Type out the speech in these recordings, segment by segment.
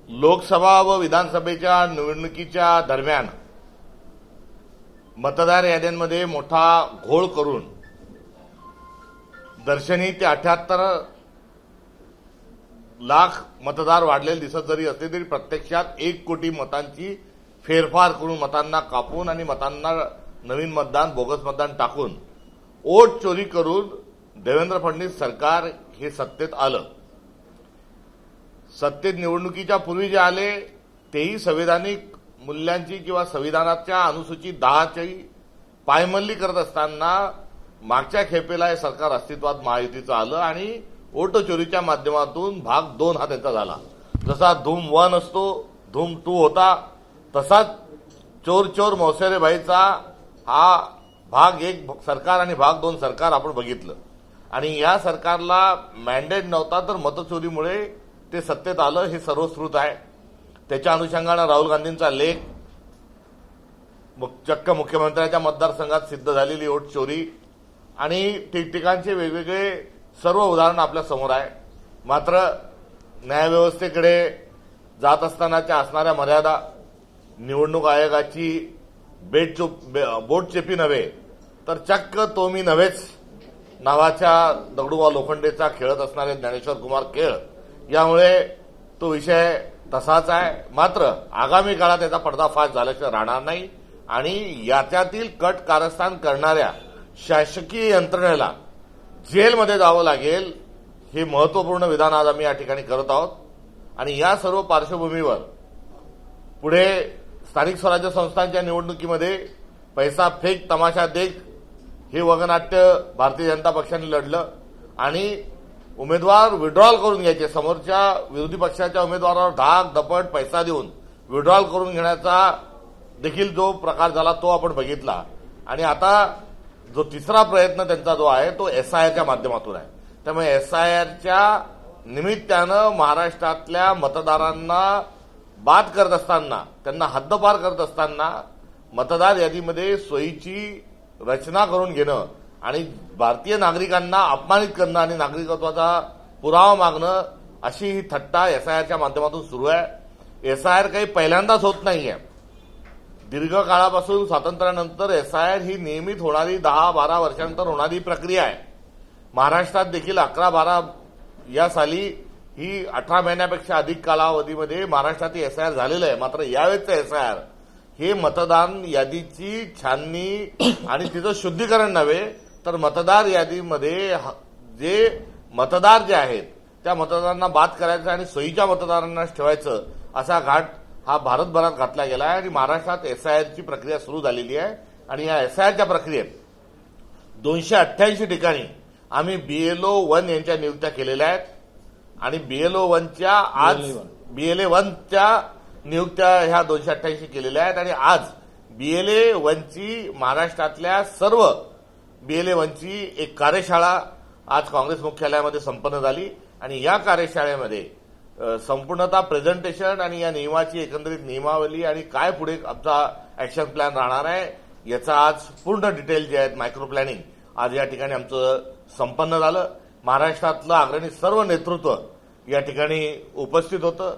लोकसभा व विधानसभेच्या निवडणुकीच्या दरम्यान मतदार याद्यांमध्ये मोठा घोळ करून दर्शनी ते 78 लाख मतदार वाढलेले दिसत जरी असले तरी प्रत्यक्षात 1 कोटी मतांची फेरफार करून मतांना कापून आणि मतांना नवीन मतदान बोगस मतदान टाकून वोट चोरी करून देवेंद्र फडणवीस सरकार हे सत्तेत आलं। सत्तेत निवडणुकीच्या पूर्वी जे आले तेही संवैधानिक मूल्यांची किंवा संविधानाच्या अनुसूचित 10ची पायमल्ली करत असताना मागच्या खेपेला हे सरकार अस्तित्वात महायुतीचं आलं आणि वोट चोरीच्या माध्यमातून भाग 2 हा त्यांचा झाला। जसा धूम 1 असतो, धूम 2 होता, तसाच चोर चोर मौसेरे भाईचा हा भाग 1 सरकार आणि भाग 2 सरकार आपण बघितलं। आणि या सरकारला मॅन्डेट नव्हता तर मतचोरीमुळे ते सत्तेत आलं हे सर्वश्रुत आहे। त्याच्या अनुषंगानं राहुल गांधींचा लेख, चक्क मुख्यमंत्र्यांच्या मतदारसंघात सिद्ध झालेली वोट चोरी आणि ठिकठिकाणचे वेगवेगळे सर्व उदाहरण आपल्या समोर आहे। मात्र न्यायव्यवस्थेकडे जात असतानाच्या असणाऱ्या मर्यादा, निवडणूक आयोगाची बोटचेपी नव्हे तर चक्क तो मी नव्हेच नावाच्या दगडूबा लोखंडेचा खेळत असणारे ज्ञानेश्वर कुमार खेळ, यामुळे तो विषय तसाच आहे। मात्र आगामी काळात त्याचा पर्दाफाश झाल्याशिवाय राहणार नाही आणि याच्यातील कट कारस्थान करणाऱ्या शासकीय यंत्रणेला जेलमध्ये जावं लागेल हे महत्वपूर्ण विधान आज आम्ही या ठिकाणी करत आहोत। आणि या सर्व पार्श्वभूमीवर पुढे स्थानिक स्वराज्य संस्थांच्या निवडणुकीमध्ये पैसा फेक तमाशा देख हे वगनाट्य भारतीय जनता पक्षाने लढलं आणि उमेदवार विड्रॉल करून घ्यायचे, समोरच्या विरोधी पक्षाच्या उमेदवारावर धाक दपट पैसा देऊन विड्रॉल करून घेण्याचा देखील जो प्रकार झाला तो आपण बघितला। आणि आता जो तिसरा प्रयत्न त्यांचा जो आहे तो एसआयआरच्या माध्यमातून आहे। त्यामुळे एसआयआरच्या निमित्तानं महाराष्ट्रातल्या मतदारांना बाद करत असताना, त्यांना हद्दपार करत असताना मतदार यादीमध्ये सोयीची रचना करून घेणं आणि भारतीय नागरिकांना अपमानित करणं आणि नागरिकत्वाचा पुरावा मागणं अशी ही थट्टा एसआयआरच्या माध्यमातून सुरू आहे। एसआयआर काही पहिल्यांदाच होत नाहीये। दीर्घ काळापासून स्वातंत्र्यानंतर एसआयआर ही नियमित होणारी 10-12 वर्षांनंतर होणारी प्रक्रिया आहे। महाराष्ट्रात देखील 11-12 या साली ही 18 महिन्यापेक्षा अधिक कालावधीमध्ये महाराष्ट्रात एसआयआर झालेलं आहे। मात्र यावेळेचं एसआयआर हे मतदान यादीची छाननी आणि तिचं शुद्धीकरण नव्हे तर मतदार यादीमध्ये जे मतदार जे आहेत त्या मतदारांना बाद करायचं आणि सोयीच्या मतदारांनाच ठेवायचं असा घाट हा भारतभरात घातला गेला आहे। आणि महाराष्ट्रात एसआयआरची प्रक्रिया सुरू झालेली आहे आणि या एसआयआरच्या प्रक्रियेत 288 ठिकाणी आम्ही बीएलओ 1 यांच्या नियुक्त्या केलेल्या आहेत आणि बीएलओ 1च्या आज बीएलए 1च्या नियुक्त्या ह्या 288 केलेल्या आहेत। आणि आज बीएलए 1ची महाराष्ट्रातल्या सर्व बीएलए 1ची एक कार्यशाळा आज काँग्रेस मुख्यालयामध्ये संपन्न झाली आणि या कार्यशाळेमध्ये संपूर्णतः प्रेझेंटेशन आणि या नियमाची एकंदरीत नियमावली आणि काय पुढे आमचा ऍक्शन प्लॅन राहणार आहे याचा आज पूर्ण डिटेल जे आहेत मायक्रो प्लॅनिंग आज या ठिकाणी आमचं संपन्न झालं। महाराष्ट्रातलं अग्रणी सर्व नेतृत्व या ठिकाणी उपस्थित होतं।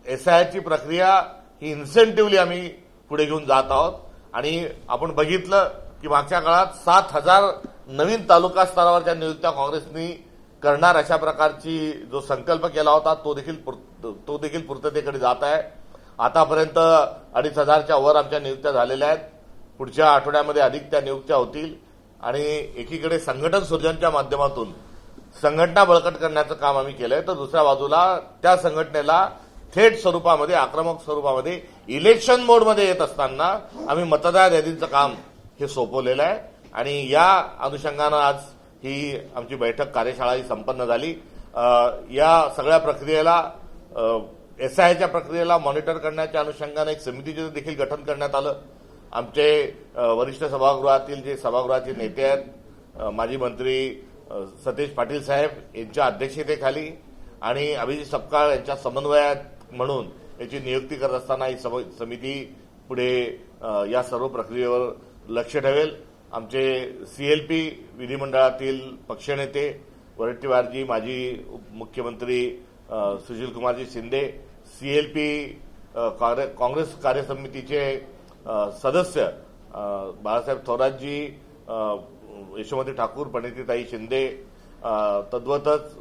एसआयआरची प्रक्रिया ही इन्सेंटिव्हली आम्ही पुढे घेऊन जात आहोत आणि आपण बघितलं की मागच्या काळात 7,000 नवीन तालुका स्तरावरच्या नियुक्त्या काँग्रेसनी करणार अशा प्रकारची जो संकल्प केला होता तो देखील पूर्ततेकडे जात आहे। आतापर्यंत 2,500च्या वर आमच्या नियुक्त्या झालेल्या आहेत। पुढच्या आठवड्यामध्ये अधिक त्या नियुक्त्या होतील आणि एकीकडे संघटन सृजनच्या माध्यमातून संघटना बळकट करण्याचं काम आम्ही केलंय तर दुसऱ्या बाजूला त्या संघटनेला थेट स्वरूपामध्ये, आक्रमक स्वरूपामध्ये इलेक्शन मोडमध्ये येत असताना आम्ही मतदार यादींचं काम हे सोपवलेलं आहे। आणि या अनुषंगानं आज ही आमची बैठक कार्यशाळा ही संपन्न झाली। या सगळ्या प्रक्रियेला एसआयआरच्या प्रक्रियेला मॉनिटर करण्याच्या अनुषंगानं एक समितीचं देखील गठन करण्यात आलं। आमचे वरिष्ठ सभागृहातील जे सभागृहाचे नेते आहेत, माजी मंत्री सतीश पाटील साहेब यांच्या अध्यक्षतेखाली आणि अभिजित सपकाळ यांच्या समन्वयात म्हणून याची नियुक्ती करत असताना ही समिती पुढे या सर्व प्रक्रियेवर लक्ष ठेवेल। आमचे सीएलपी विधिमंडळातील पक्षनेते वरट्टीवारजी, माजी मुख्यमंत्री सुशीलकुमारजी शिंदे, CLP काँग्रेस कार्यसमितीचे सदस्य बाळासाहेब थोरातजी, यशोमती ठाकूर, प्रणितीताई शिंदे, तद्वतच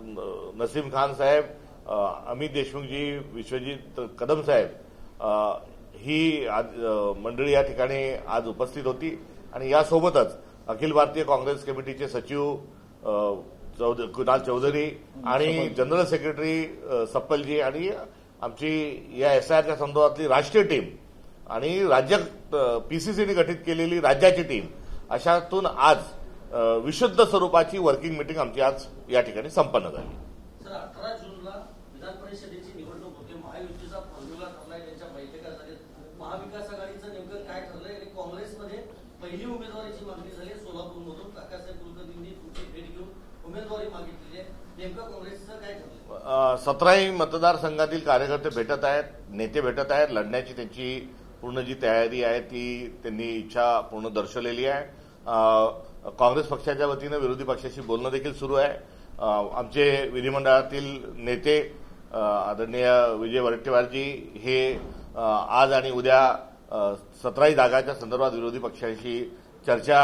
नसीम खान साहेब, अमित देशमुखजी, विश्वजित कदम साहेब ही मंडळी या ठिकाणी आज उपस्थित होती. आणि यासोबतच अखिल भारतीय काँग्रेस कमिटीचे सचिव कुणाल चौधरी आणि जनरल सेक्रेटरी सप्पलजी आणि आमची या SIRच्या संदर्भातली राष्ट्रीय टीम आणि राज्य PCCने गठीत केलेली राज्याची टीम अशातून आज विशुद्ध स्वरूपाची वर्किंग मीटिंग आमची आज या ठिकाणी संपन्न झाली. सर, 18 जूनला विधान परिषदेची निवडणूक होते. महायुतीचा फॉर्म्युला ठरलाय, त्यांच्या बैठका झाल्या. महाविकास आघाडीचं नेमकं काय ठरलंय आणि काँग्रेसमध्ये पहिली उमेदवारीची मागणी झाली आहे. सोलापूरमधून काकासाहेब कुलकर्णींनी तुमची भेट घेऊन उमेदवारी मागितलेली आहे. नेमकं काँग्रेसचं काय ठरलंय? 17ही मतदारसंघातील कार्यकर्ते भेटत आहेत, नेते भेटत आहेत. लढण्याची त्यांची पूर्ण जी तयारी आहे ती त्यांनी इच्छा पूर्ण दर्शवलेली आहे. काँग्रेस पक्षाच्या वतीनं विरोधी पक्षाशी बोलणं देखील सुरू आहे. आमचे विधिमंडळातील नेते आदरणीय विजय वडेट्टीवारजी हे आज आणि उद्या 17ही जागाच्या संदर्भात विरोधी पक्षांशी चर्चा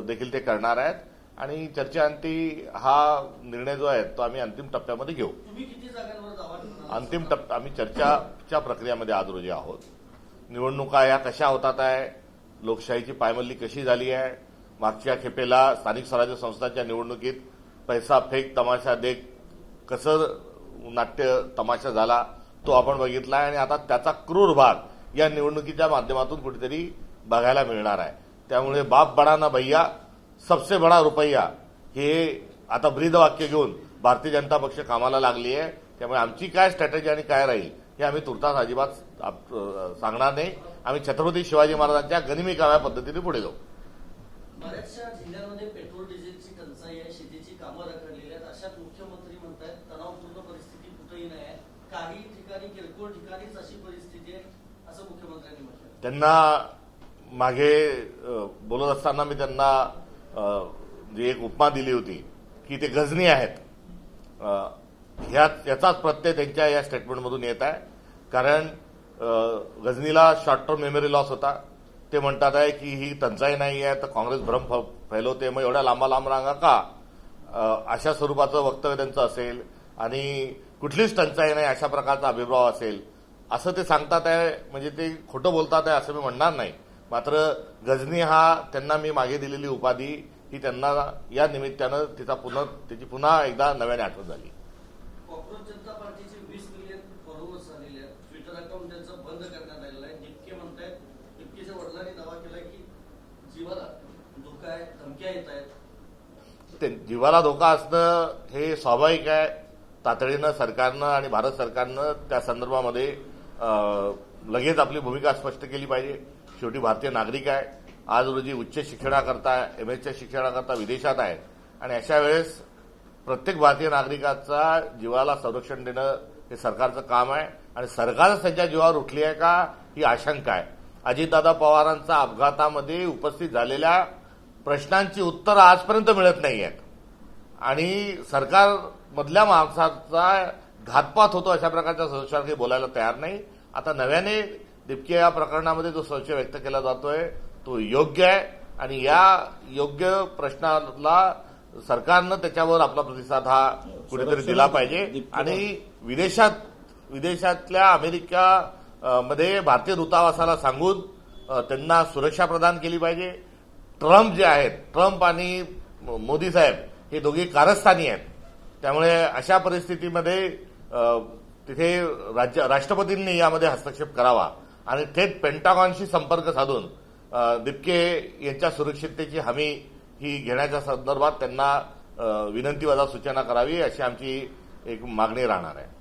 देखील ते करणार आहेत आणि चर्चेअंती हा निर्णय जो आहे तो आम्ही अंतिम टप्प्यामध्ये घेऊ. तुम्ही किती जागांवर दावा? अंतिम टप्प्या आम्ही चर्चाच्या प्रक्रियामध्ये आज रोजी आहोत. निवडणुका या कशा होतात आहे, लोकशाहीची पायमल्ली कशी झाली आहे, मागच्या खेपेला स्थानिक स्वराज्य संस्थांच्या निवडणुकीत पैसा फेक तमाशा देख कसं नाट्य तमाशा झाला तो आपण बघितला आहे आणि आता त्याचा क्रूर भाग या निवडणुकीच्या माध्यमातून कुठेतरी बघायला मिळणार आहे. त्यामुळे बाप बडा ना भैया सबसे बडा रुपया हे आता ब्रीदवाक्य घेऊन भारतीय जनता पक्ष कामाला लागली आहे. त्यामुळे आमची काय स्ट्रॅटेजी आणि काय राहील हे आम्ही तुर्तास अजिबात सांगणार नाही. आम्ही छत्रपती शिवाजी महाराजांच्या गनिमी काव्या पद्धतीने पुढे जाऊ. बऱ्याचशा जिल्ह्यांमध्ये पेट्रोल डिझेलची टंचाई आहे, शेतीची कामं रखडलेली आहेत. अशात मुख्यमंत्री म्हणतात तणावपूर्ण परिस्थिती कुठेही नाही आहे, काही ठिकाणी किरकोळ ठिकाणीच अशी परिस्थिती आहे असं मुख्यमंत्र्यांनी म्हटलं. त्यांना मागे बोलत असताना मी त्यांना जी एक उपमा दिली होती की ते गजनी आहेत, याचाच प्रत्यय त्यांच्या या स्टेटमेंटमधून येत आहे. कारण गजनीला शॉर्ट टर्म मेमरी लॉस होता. ते म्हणतात आहे की ही टंचाई नाही आहे तर काँग्रेस भ्रम फैलवते, मग एवढ्या लांब रांगा का, अशा स्वरूपाचं वक्तव्य त्यांचं असेल आणि कुठलीच टंचाई नाही अशा प्रकारचा अभिप्राय असेल असं ते सांगतात आहे. म्हणजे ते खोटं बोलतात आहे असं मी म्हणणार नाही. मात्र गजनी हा त्यांना मी मागे दिलेली उपाधी ही त्यांना या निमित्तानं त्याची पुन्हा एकदा नव्याने आठवण झाली. कॉक्रोच जनता पार्टीचे 20 मिलियन फॉलोअर्स झालेले आहेत. ट्विटर अकाउंट त्यांचं बंद करण्यात आलेलं आहे. डिपके म्हणतायत, डिपकेच्या वडिलांनी दावा केलाय की जीवाला धोका आहे, धमक्या येत आहेत. जीवाला धोका असणं हे स्वाभाविक आहे. तातडीनं सरकारनं आणि भारत सरकारनं त्या संदर्भामध्ये लगेच आपली भूमिका स्पष्ट केली पाहिजे. शेवटी भारतीय नागरिक आहे, आज रोजी उच्च शिक्षणाकरता MS च्या शिक्षणाकरता विदेशात आहे आणि अशा वेळेस प्रत्येक भारतीय नागरिकाचा जीवाला संरक्षण देणं हे सरकारचं काम आहे आणि सरकारच त्यांच्या जीवावर उठली आहे का ही आशंका आहे. अजितदादा पवारांचा अपघातामध्ये उपस्थित झालेल्या प्रश्नांची उत्तरं आजपर्यंत मिळत नाही आहेत आणि सरकारमधल्या माणसाचा घातपात होतो अशा प्रकारच्या संशयावर काही बोलायला तयार नाही. आता नव्याने दिपके या प्रकरणामध्ये जो संशय व्यक्त केला जातोय तो योग्य आहे आणि या योग्य प्रश्नाला सरकारनं त्याच्यावर आपला प्रतिसाद हा कुठेतरी दिला पाहिजे आणि विदेशातल्या अमेरिकामध्ये भारतीय दूतावासाला सांगून त्यांना सुरक्षा प्रदान केली पाहिजे. ट्रम्प जे आहेत, ट्रम्प आणि मोदी साहेब हे दोघे कारस्थानी आहेत. त्यामुळे अशा परिस्थितीमध्ये तिथे राष्ट्रपतींनी यामध्ये हस्तक्षेप करावा आणि थेट पेंटागॉनशी संपर्क साधून दिपके यांच्या सुरक्षिततेची हमी ही घेण्याच्या संदर्भात त्यांना विनंतीवजा सूचना करावी अशी आमची एक मागणी राहणार आहे.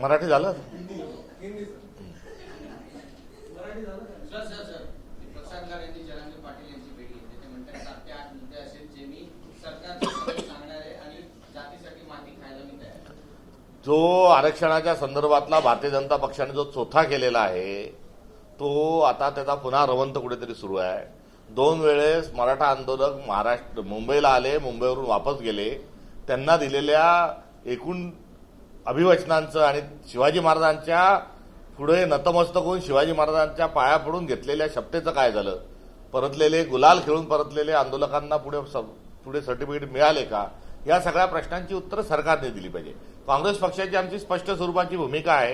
मराठी झालं? जो आरक्षणाच्या संदर्भातला भारतीय जनता पक्षाने जो चोथा केलेला आहे तो आता त्याचा पुन्हा रवंत कुठेतरी सुरू आहे. 2 वेळेस मराठा आंदोलक मुंबईला आले, मुंबईवरून वापस गेले. त्यांना दिलेल्या एकूण अभिवचनांचं आणि शिवाजी महाराजांच्या पुढे नतमस्तक होऊन शिवाजी महाराजांच्या पाया पडून घेतलेल्या शपथेचं काय झालं? परतलेले गुलाल खेळून परतलेले आंदोलकांना पुढे सर्टिफिकेट मिळाले का? या सगळ्या प्रश्नांची उत्तरं सरकारने दिली पाहिजे. काँग्रेस पक्षाची आमची स्पष्ट स्वरूपाची भूमिका आहे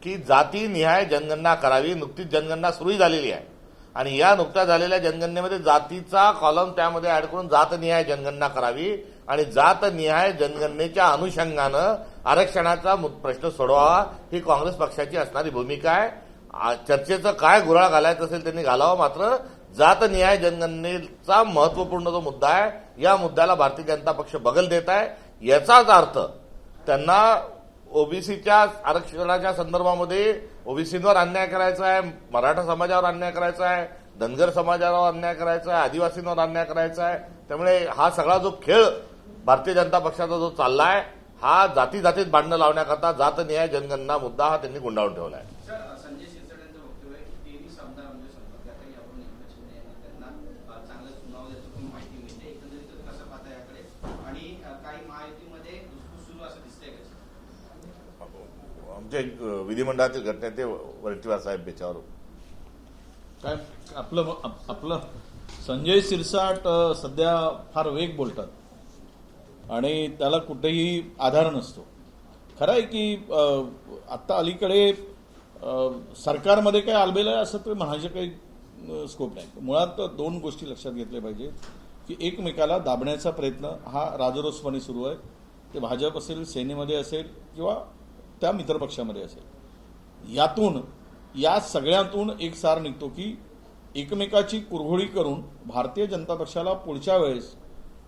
की जातीनिहाय जनगणना करावी. नुकतीच जनगणना सुरू झालेली आहे आणि या नुकत्याच झालेल्या जनगणनेमध्ये जातीचा कॉलम त्यामध्ये ऍड करून जातनिहाय जनगणना करावी आणि जातनिहाय जनगणनेच्या अनुषंगानं आरक्षणाचा प्रश्न सोडवावा, ही काँग्रेस पक्षाची असणारी भूमिका आहे. चर्चेचं काय गुऱ्हाळ घालायचं असेल त्यांनी घालावं, मात्र जातनिहाय जनगणनेचा महत्वपूर्ण जो मुद्दा आहे, या मुद्द्याला भारतीय जनता पक्ष बगल देत आहे. याचाच अर्थ त्यांना ओबीसीच्या आरक्षणाच्या संदर्भामध्ये ओबीसींवर अन्याय करायचा आहे, मराठा समाजावर अन्याय करायचा आहे, धनगर समाजावर अन्याय करायचा आहे, आदिवासींवर अन्याय करायचा आहे. त्यामुळे हा सगळा जो खेळ भारतीय जनता पक्षाचा जो चाललाय, हा जाती जातीत भांडणं लावण्याकरता जातनिहाय जनगणना मुद्दा हा त्यांनी गुंडाळून ठेवला आहे. संजय शिरसाटांचं वक्तव्य आहे की 23 आमदार आमच्या संपर्कात यावरून एकनाथ शिंदे यांना त्यांना चांगलं सुनावं द्यायचं पण माहिती मिळते. एकंदरीत कसं पाहता याकडे आणि काही महायुतीमध्ये घुसघुस सुरू असं दिसतंय का? आमचे विधिमंडळातील घटनेते वरटीवार साहेब याच्यावर काय आपलं संजय शिरसाट सध्या फार वेग बोलतात आणि त्याला कुठेही आधार नसतो. खरं आहे की आत्ता अलीकडे सरकारमध्ये काय आलबेल आहे असं तर म्हणायचे काही स्कोप नाही. मुळात 2 गोष्टी लक्षात घेतल्या पाहिजे की एकमेकाला दाबण्याचा प्रयत्न हा राजरोसपणे सुरू आहे. ते भाजप असेल, सेनेमध्ये असेल किंवा त्या मित्रपक्षामध्ये असेल. या सगळ्यातून एक सार निघतो की एकमेकाची कुरघोडी करून भारतीय जनता पक्षाला पुढच्या वेळेस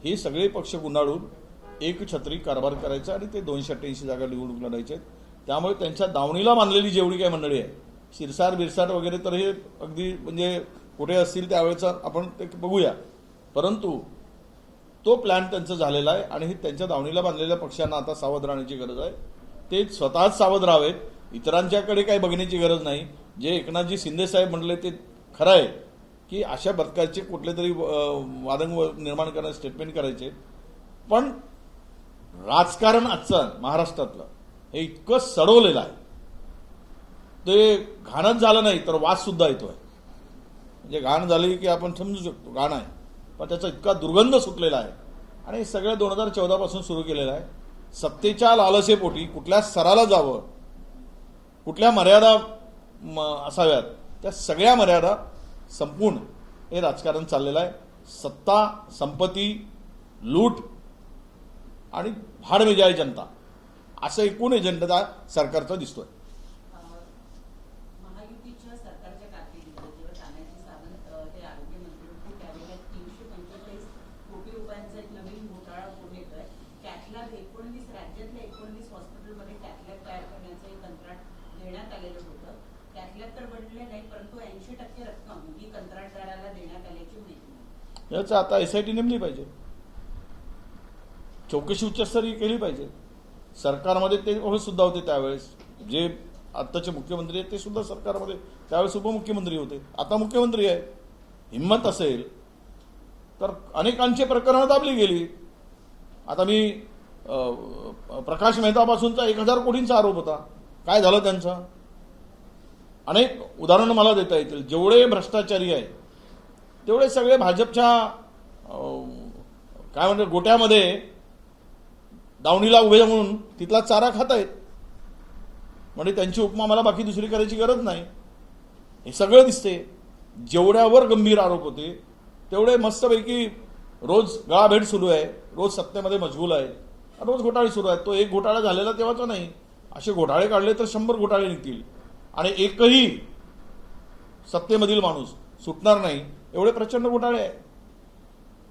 हे सगळे पक्ष गुंडाळून एक छत्री कारभार करायचा आणि ते 288 जागा निवडणूक लढायचे. त्यामुळे त्यांच्या दावणीला बांधलेली जेवढी काही मंडळी आहे, शिरसाट बिरसाट वगैरे, तर हे अगदी म्हणजे कुठे असतील त्यावेळेचा आपण ते बघूया. परंतु तो प्लॅन त्यांचा झालेला आहे आणि त्यांच्या दावणीला बांधलेल्या पक्षांना आता सावध राहण्याची गरज आहे. ते स्वतःच सावध राहावेत, इतरांच्याकडे काही बघण्याची गरज नाही. जे एकनाथजी शिंदे साहेब म्हटले ते खरं आहे की अशा प्रकारचे कुठले तरी वादंग निर्माण करणारे स्टेटमेंट करायचे. पण राजकारण आजचं महाराष्ट्रातलं हे इतकं सडवलेलं आहे, ते घाणच झालं नाही तर वास सुद्धा येतोय. म्हणजे घाण झाली की आपण समजू शकतो घाण आहे, पण त्याचा इतका दुर्गंध सुटलेला आहे. आणि सगळं 2014 पासून सुरू केलेलं आहे. सत्तेच्या लालसेपोटी कुठल्या स्तराला जावं, कुठल्या मर्यादा असाव्यात, त्या सगळ्या मर्यादा संपून हे राजकारण चाललेलं आहे. सत्ता, संपत्ती, लूट आणि भाड में जाए जनता, असं एकूण एजेंडा सरकारचा दिसतोय. महायुतीच्या सरकारच्या कारकिर्दीमध्ये जेव्हा तानाजी सावंत हे आरोग्यमंत्री होते त्यावेळेला 345 कोटी रुपयांचा एक नवीन घोटाळा पुढे येतोय. कॅथलॅब 19 राज्यातल्या 19 हॉस्पिटलमध्ये कॅथलॅब तयार करण्याचं एक कंत्राट देण्यात आलेलं होतं. कॅथलॅब तर बनले नाही, परंतु 80% रक्कम ही कंत्राटदाराला देण्यात आल्याची माहिती. याचं आता SIT नेमली पाहिजे, चौकशी उच्चस्तरीय केली पाहिजे. सरकारमध्ये ते सुद्धा होते त्यावेळेस, जे आत्ताचे मुख्यमंत्री आहेत ते सुद्धा सरकारमध्ये त्यावेळेस उपमुख्यमंत्री होते, आता मुख्यमंत्री आहे. हिंमत असेल तर अनेकांची प्रकरणं दाबली गेली. आता मी प्रकाश मेहतापासूनचा 1000 कोटींचा आरोप होता, काय झालं त्यांचं? अनेक उदाहरणं मला देता येतील. जेवढे भ्रष्टाचारी आहेत तेवढे सगळे भाजपच्या काय म्हणतात गोट्यामध्ये दावणीला उभे म्हणून तिथला चारा खात आहेत. म्हणजे त्यांची उपमा मला बाकी दुसरी करायची गरज नाही. हे सगळं दिसते. जेवढ्यावर गंभीर आरोप होते तेवढे मस्तपैकी रोज गळाभेट सुरू आहे, रोज सत्तेमध्ये मशगूल आहे, रोज घोटाळे सुरू आहेत. तो एक घोटाळा झालेला तेव्हाचा नाही, असे घोटाळे काढले तर 100 घोटाळे निघतील आणि एकही सत्तेमधील माणूस सुटणार नाही, एवढे प्रचंड घोटाळे आहे.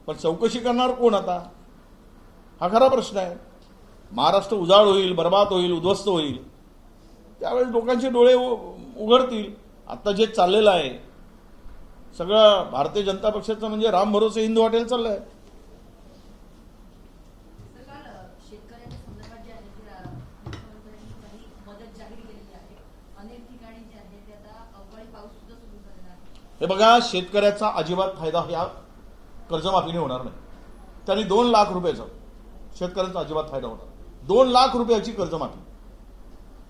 पण चौकशी करणार कोण आता, हा खरा प्रश्न आहे. महाराष्ट्र उजाड होईल, बर्बाद होईल, उद्ध्वस्त होईल, त्यावेळेस लोकांचे डोळे उघडतील. आता जे चाललेलं आहे सगळं भारतीय जनता पक्षाचं म्हणजे राम भरोसे हिंदू हॉटेल चाललंय. शेतकऱ्यांच्या संदर्भात जे आहे ते मुख्यमंत्र्यांनी काही मदत जाहीर केलेली आहे. अनेक ठिकाणी जे आहे ते आता अवकाळी पाऊस सुद्धा सुरू झालेला आहे. हे बघा, शेतकऱ्याचा अजिबात फायदा या कर्जमाफीने होणार नाही. त्यांनी 2 लाख रुपयाचा शेतकऱ्यांचा अजिबात फायदा होणार. 2 लाख रुपयाची कर्जमाफी.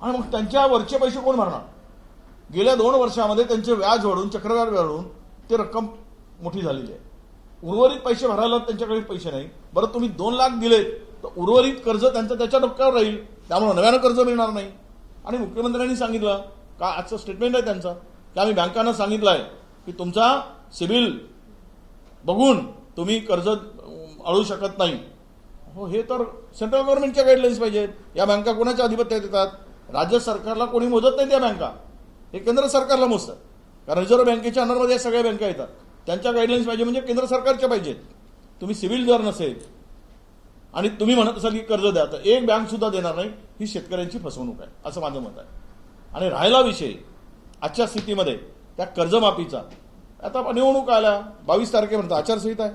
आणि मग त्यांच्या वरचे पैसे कोण भरणार? गेल्या 2 वर्षामध्ये त्यांचे व्याज वाढून, चक्रवाढ वाढून ते रक्कम मोठी झालेली आहे. उर्वरित पैसे भरायला त्यांच्याकडे पैसे नाही. बरं, तुम्ही 2 लाख दिले तर उर्वरित कर्ज त्यांचं त्याच्या डोक्यावर राहील, त्यामुळे नव्यानं कर्ज मिळणार नाही. आणि मुख्यमंत्र्यांनी सांगितलं का, आजचं स्टेटमेंट आहे त्यांचं, की आम्ही बँकांना सांगितलं आहे की तुमचा सिबिल बघून तुम्ही कर्ज अळू शकत नाही. हो, हे तर सेंट्रल गव्हर्नमेंटच्या गाईडलाईन्स पाहिजेत. या बँका कोणाच्या अधिपत्यात येतात? राज्य सरकारला कोणी मोजत नाही त्या बँका, हे केंद्र सरकारला मोजतात. कारण रिझर्व्ह बँकेच्या अंडरमध्ये या सगळ्या बँका येतात. त्यांच्या गाईडलाईन्स पाहिजे म्हणजे केंद्र सरकारच्या पाहिजेत. तुम्ही सिबिल जर नसेल आणि तुम्ही म्हणत असाल की कर्ज द्या, तर एक बँक सुद्धा देणार नाही. ही शेतकऱ्यांची फसवणूक आहे असं माझं मत आहे. आणि राहिला विषय आजच्या स्थितीमध्ये त्या कर्जमाफीचा, आता निवडणूक आल्या, 22 तारखेपर्यंत आचारसंहिता आहे.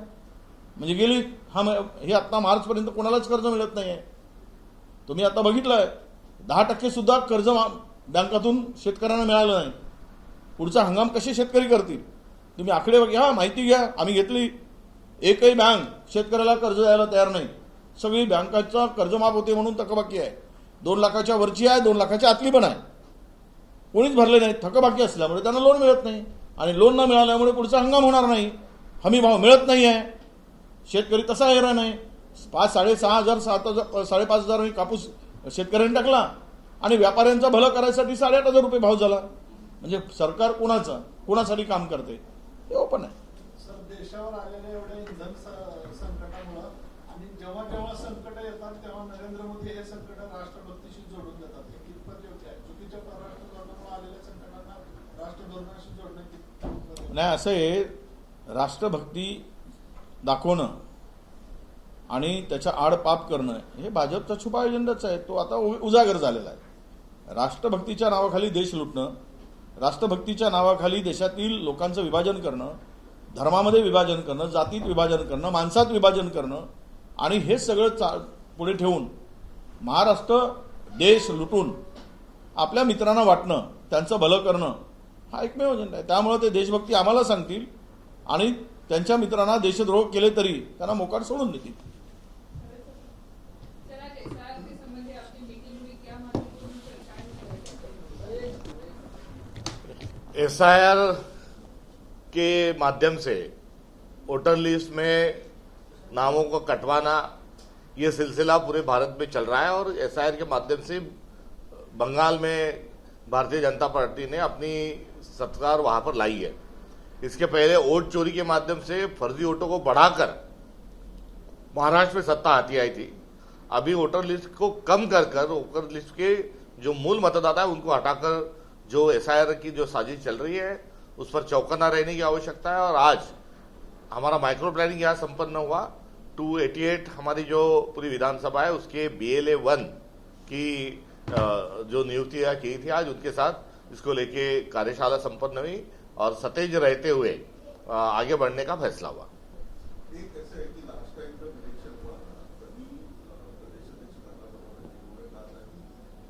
म्हणजे गेली हे आता मार्चपर्यंत कोणालाच कर्ज मिळत नाही आहे. तुम्ही आता बघितलंय 10% सुद्धा कर्ज बँकातून शेतकऱ्यांना मिळालं नाही. पुढचा हंगाम कसे शेतकरी करतील? तुम्ही आकडे घ्या, माहिती घ्या. आम्ही घेतली. एकही बँक शेतकऱ्याला कर्ज द्यायला तयार नाही. सगळी बँकांचा कर्जमाफ होते म्हणून थकबाकी आहे. 2 लाखाच्या वरची आहे, 2 लाखाच्या आतली पण आहे. कोणीच भरले नाही. थकबाकी असल्यामुळे त्यांना लोन मिळत नाही. आणि लोन न मिळाल्यामुळे पुढचा हंगाम होणार नाही. हमी भाव मिळत नाही आहे. शेतकरी तसा हैराण आहे. 5,500, 7,000, 5,500 कापूस शेतकऱ्यांनी टाकला आणि व्यापाऱ्यांचा भलं करायसाठी 8,500 रुपये भाव झाला. म्हणजे सरकार कोणासाठी काम करते हे ओपन आहे. सर, देशावर आलेल्या एवढ्या इंधन संकटामुळे आणि जेव्हा जेव्हा संकट येतात तेव्हा नरेंद्र मोदी हे संकट राष्ट्रभक्तीशी जोडून देतात. हे कितपत योग्य आहे? चुकीच्या परराष्ट्र धोरणामुळे आलेल्या संकटांना राष्ट्रधोरणाशी जोडणं कितपत? नाही, असं आहे, राष्ट्रभक्ती दाखवणं आणि त्याच्या आड पाप करणं हे भाजपचा छुपा अजेंडाच आहे. तो आता उजागर झालेला आहे. राष्ट्रभक्तीच्या नावाखाली देश लुटणं, राष्ट्रभक्तीच्या नावाखाली देशातील लोकांचं विभाजन करणं, धर्मामध्ये विभाजन करणं, जातीत विभाजन करणं, माणसात विभाजन करणं आणि हे सगळं पुढे ठेवून महाराष्ट्र देश लुटून आपल्या मित्रांना वाटणं, त्यांचं भलं करणं हा एकमेव अजेंडा आहे. त्यामुळे ते देशभक्ती आम्हाला सांगतील आणि त्यांच्या मित्रांना देशद्रोह केले तरी त्यांना मोकाट सोडून देतील. एसआईआर के माध्यम से वोटर लिस्ट में नामों को कटवाना, ये सिलसिला पूरे भारत में चल रहा है. और एसआईआर के माध्यम से बंगाल में भारतीय जनता पार्टी ने अपनी सरकार वहां पर लाई है. इसके पहले वोट चोरी के माध्यम से फर्जी वोटों को बढ़ाकर महाराष्ट्र में सत्ता हाथी आई थी. अभी वोटर लिस्ट को कम कर वोटर लिस्ट के जो मूल मतदाता है उनको हटाकर जो एसआईआर की जो साजिश चल रही है उस पर चौकन्ना रहने की आवश्यकता है. और आज हमारा माइक्रो प्लानिंग यहाँ संपन्न हुआ. 288 हमारी जो पूरी विधानसभा है उसके BLA 1 की जो नियुक्तियां की थी, आज उनके साथ इसको लेके कार्यशाला संपन्न हुई और सतेज रहते हुए आगे बढ़ने का फैसला हुआ. एक ऐसा है कि लास्ट टाइम जब इलेक्शन हुआ तभी प्रदेश अध्यक्ष ने कहा था कि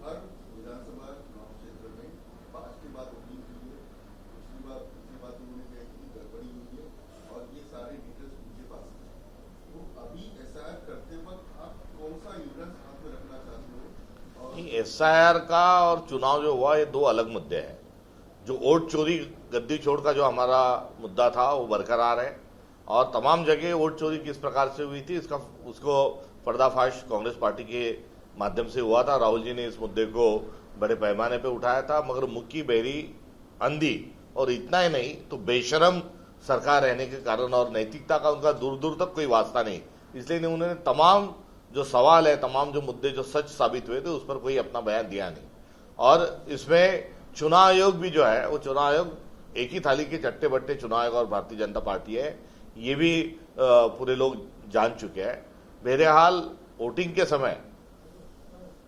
हर विधानसभा चुनाव क्षेत्र में 5 की बात वोटिंग हुई है, दूसरी बात उन्होंने कहा कि गड़बड़ी हुई है और ये सारे डिटेल्स उनके पास है. तो अभी एसआईआर करते वक्त आप कौन सा यूनिट हाथ में रखना चाहते हो? एसआईआर का और चुनाव जो हुआ ये 2 अलग मुद्दे हैं. जो वोट चोरी गद्दी छोड़ का जो हमारा मुद्दा था वो बरकरार है और तमाम जगह वोट चोरी किस प्रकार से हुई थी उसको पर्दाफाश कांग्रेस पार्टी के माध्यम से हुआ था. राहुल जी ने इस मुद्दे को बड़े पैमाने पे उठाया था, मगर मुक्की बहरी अंधी और इतना ही नहीं तो बेशरम सरकार रहने के कारण और नैतिकता का उनका दूर दूर तक कोई वास्ता नहीं, इसलिए उन्होंने तमाम जो सवाल है, तमाम जो मुद्दे जो सच साबित हुए थे उस पर कोई अपना बयान दिया नहीं. और इसमें चुनाव आयोग भी जो है वो चुनाव आयोग एक ही थाली के चट्टे बट्टे चुनाव आयोग और भारतीय जनता पार्टी है, ये भी पूरे लोग जान चुके हैं. बहरहाल वोटिंग के समय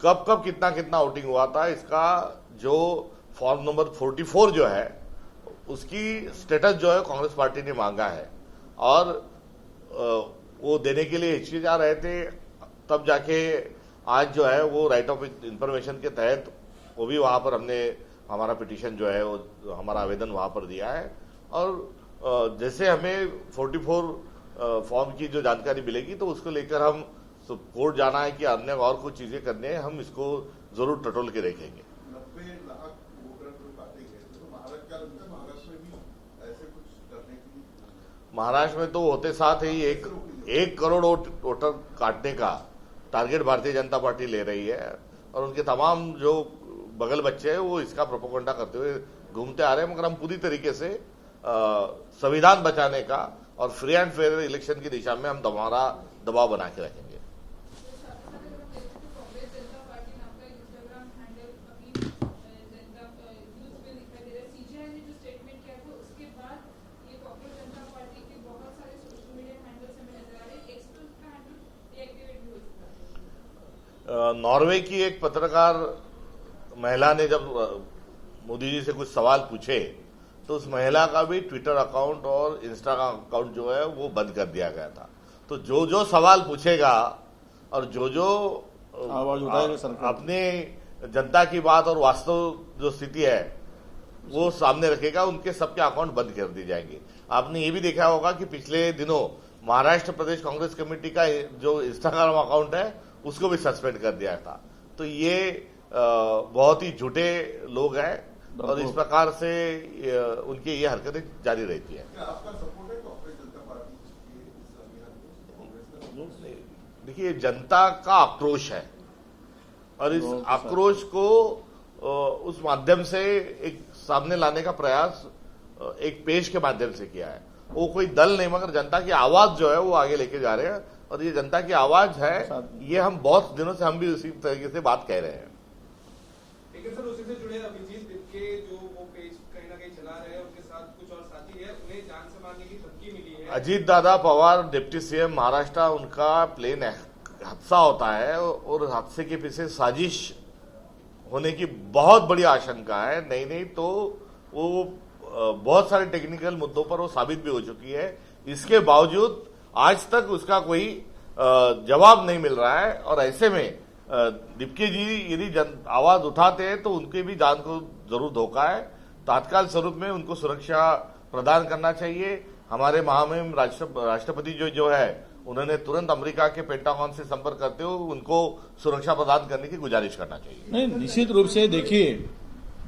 कब कब कितना कितना वोटिंग हुआ था इसका जो फॉर्म नंबर 44 जो है उसकी स्टेटस जो है कांग्रेस पार्टी ने मांगा है और वो देने के लिए हिचकिचा रहे थे. तब जाके आज जो है वो राइट ऑफ इंफॉर्मेशन के तहत वो भी वहां पर हमने हमारा पिटीशन जो है वो हमारा आवेदन वहां पर दिया है और जैसे हमें 44 फॉर्म की जो जानकारी मिलेगी तो उसको लेकर हम कोर्ट जाना है कि अन्य और कुछ चीजें करनी है, हम इसको जरूर टटोल के देखेंगे। 90 लाख वोटर जो काटे गए थे, तो महाराष्ट्र क्या लगता है महाराष्ट्र में भी ऐसे कुछ करने की? महाराष्ट्र में तो होते साथ ही 1 करोड़ वोटर काटने का टारगेट भारतीय जनता पार्टी ले रही है और उनके तमाम जो बगल बच्चे हैं वो इसका प्रोपोगंडा करते हुए घूमते आ रहे हैं। मगर हम पूरी तरीके से संविधान बचाने का और फ्री एंड फेयर इलेक्शन की दिशा में हम हमारा दबाव बना के रखेंगे। कांग्रेस जनता पार्टी नाम का इंस्टाग्राम हैंडल अभी न्यूज में दिखाई दे रहा है। सीजीआई ने जो स्टेटमेंट किया था उसके बाद ये कांग्रेस जनता पार्टी के बहुत सारे सोशल मीडिया हैंडल्स हमें नजर आ रहे हैं। एक्सप्रेस का हैंडल डीएक्टिवेट भी हो चुका है। नॉर्वे की एक पत्रकार महिला ने जब मोदी जी से कुछ सवाल पूछे तो उस महिला का भी ट्विटर अकाउंट और इंस्टाग्राम अकाउंट जो है वो बंद कर दिया गया था। तो जो जो सवाल पूछेगा और जो जो आवाज उठाएगा सरकार, अपने जनता की बात और वास्तव जो स्थिति है वो सामने रखेगा, उनके सबके अकाउंट बंद कर दिए जाएंगे। आपने ये भी देखा होगा कि पिछले दिनों महाराष्ट्र प्रदेश कांग्रेस कमेटी का जो इंस्टाग्राम अकाउंट है उसको भी सस्पेंड कर दिया था। तो ये बहुत ही झूठे लोग हैं और इस प्रकार से उनकी ये हरकतें जारी रहती है। क्या आपका सपोर्ट है कांग्रेस जनता पार्टी के इस अभियान को? कांग्रेस का देखिए, जनता का आक्रोश है और इस आक्रोश को उस माध्यम से एक सामने लाने का प्रयास एक पेश के माध्यम से किया है। वो कोई दल नहीं मगर जनता की आवाज जो है वो आगे लेके जा रहे हैं और ये जनता की आवाज है। ये हम बहुत दिनों से हम भी उसी तरीके से बात कह रहे हैं। लेकिन सर उसी से जुड़े अभिजीत के जो वो पेज कहीं ना कहीं चला रहे हैं, उनके साथ कुछ और साथी है, उन्हें जान से मारने की धमकी मिली है। अजीत दादा पवार डिप्टी सीएम महाराष्ट्र, उनका प्लेन हादसा होता है और हादसे के पीछे साजिश होने की बहुत बड़ी आशंका है। नहीं तो वो बहुत सारे टेक्निकल मुद्दों पर वो साबित भी हो चुकी है। इसके बावजूद आज तक उसका कोई जवाब नहीं मिल रहा है और ऐसे में डिप्टी जी यदि आवाज उठाते हैं तो उनके भी जान को जरूर धोखा है। तात्काल स्वरूप में उनको सुरक्षा प्रदान करना चाहिए। हमारे महामहिम राष्ट्रपति जो है उन्होंने तुरंत अमेरिका के पेंटागन से संपर्क करते हुए उनको सुरक्षा प्रदान करने की गुजारिश करना चाहिए। नहीं, निश्चित रूप से देखिए,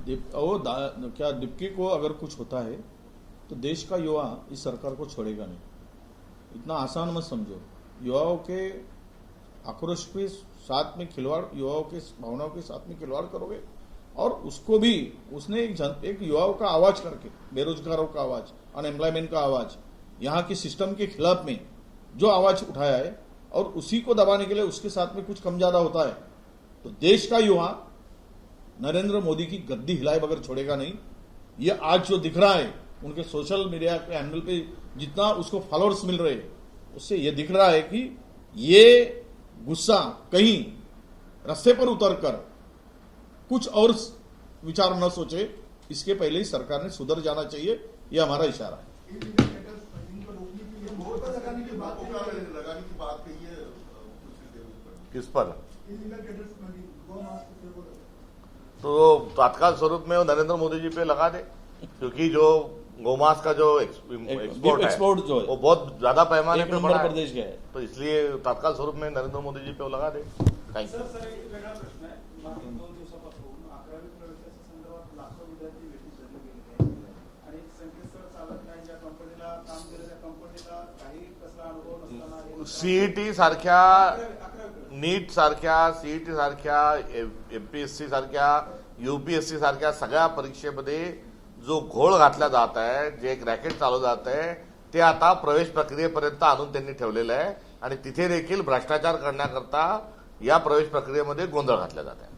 क्या डिप्टी को अगर कुछ होता है तो देश का युवा इस सरकार को छोड़ेगा नहीं। इतना आसान मत समझो। युवाओं के आक्रोश के साथ में खिलवाड़, युवाओं के भावनाओं के साथ में खिलवाड़ करोगे और उसको भी उसने एक युवाओं का आवाज करके, बेरोजगारों का आवाज, अनएम्प्लॉयमेंट का आवाज, यहाँ के सिस्टम के खिलाफ में जो आवाज उठाया है और उसी को दबाने के लिए उसके साथ में कुछ कम ज्यादा होता है तो देश का युवा नरेंद्र मोदी की गद्दी हिलाए बगैर छोड़ेगा नहीं। ये आज जो दिख रहा है उनके सोशल मीडिया के हैंडल पे जितना उसको फॉलोअर्स मिल रहे हैं उससे ये दिख रहा है कि ये गुस्सा कहीं रास्ते पर उतरकर कुछ और विचार न सोचे, इसके पहले ही सरकार ने सुधर जाना चाहिए। ये हमारा इशारा है। लगाने की बात कही है किस पर? तो तात्काल स्वरूप में वो नरेंद्र मोदी जी पे लगा दे, क्योंकि जो गोमांस का जो एक्सपोर्ट जो है वो बहुत ज्यादा पैमाने पे बढ़ा है, प्रदेश का है, तो इसलिए तात्काल स्वरूप में नरेंद्र मोदी जी पे वो लगा दे। Thank you. सर एक वेगळा प्रश्न आहे. मागील 2 दिवसापासून 11वी प्रवेशाच्या संदर्भात लाखो विद्यार्थी भेटी दिली गेलेली आहेत आणि संकेतस्थळ चालत नाही. ज्या कंपनीला काम केलं त्या कंपनीला काही कसला अनुभव नसताना सीईटी सारख्या, नीट सारख्या, सीईटी सारख्या, एमपीएससी सारख्या, यूपीएससी सारख्या सगळ्या परीक्षेमध्ये जो घोळ घातला जात आहे, जे एक रॅकेट चालवलं जात आहे ते आता प्रवेश प्रक्रियेपर्यंत आणून त्यांनी ठेवलेलं आहे आणि तिथे देखील भ्रष्टाचार करण्याकरता या प्रवेश प्रक्रियेमध्ये गोंधळ घातला जात आहे।